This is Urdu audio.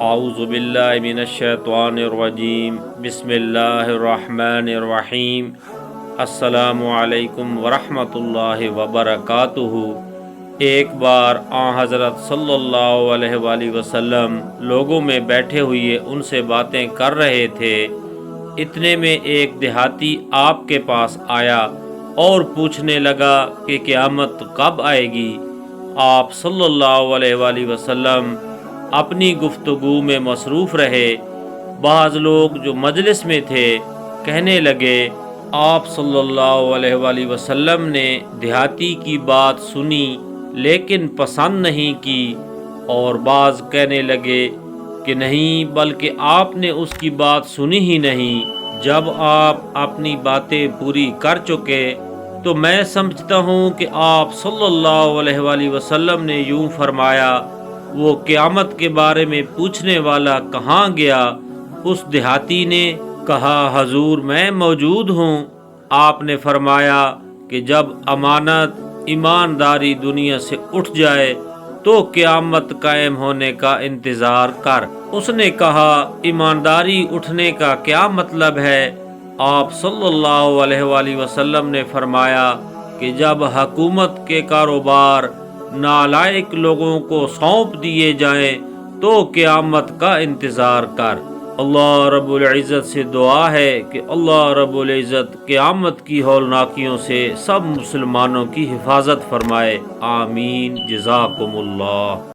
اعوذ باللہ من الشیطان الرجیم بسم اللہ الرحمن الرحیم السلام علیکم ورحمۃ اللہ وبرکاتہ۔ ایک بار آن حضرت صلی اللہ علیہ وآلہ وسلم لوگوں میں بیٹھے ہوئے ان سے باتیں کر رہے تھے، اتنے میں ایک دیہاتی آپ کے پاس آیا اور پوچھنے لگا کہ قیامت کب آئے گی۔ آپ صلی اللہ علیہ وآلہ وسلم اپنی گفتگو میں مصروف رہے۔ بعض لوگ جو مجلس میں تھے کہنے لگے، آپ صلی اللہ علیہ وآلہ وسلم نے دیہاتی کی بات سنی لیکن پسند نہیں کی، اور بعض کہنے لگے کہ نہیں، بلکہ آپ نے اس کی بات سنی ہی نہیں۔ جب آپ اپنی باتیں پوری کر چکے تو میں سمجھتا ہوں کہ آپ صلی اللہ علیہ وآلہ وسلم نے یوں فرمایا، وہ قیامت کے بارے میں پوچھنے والا کہاں گیا؟ اس دیہاتی نے کہا، حضور میں موجود ہوں۔ آپ نے فرمایا کہ جب امانت ایمانداری دنیا سے اٹھ جائے تو قیامت قائم ہونے کا انتظار کر۔ اس نے کہا، ایمانداری اٹھنے کا کیا مطلب ہے؟ آپ صلی اللہ علیہ وآلہ وسلم نے فرمایا کہ جب حکومت کے کاروبار نالائق لوگوں کو سونپ دیے جائیں تو قیامت کا انتظار کر۔ اللہ رب العزت سے دعا ہے کہ اللہ رب العزت قیامت کی ہولناکیوں سے سب مسلمانوں کی حفاظت فرمائے، آمین۔ جزاکم اللہ۔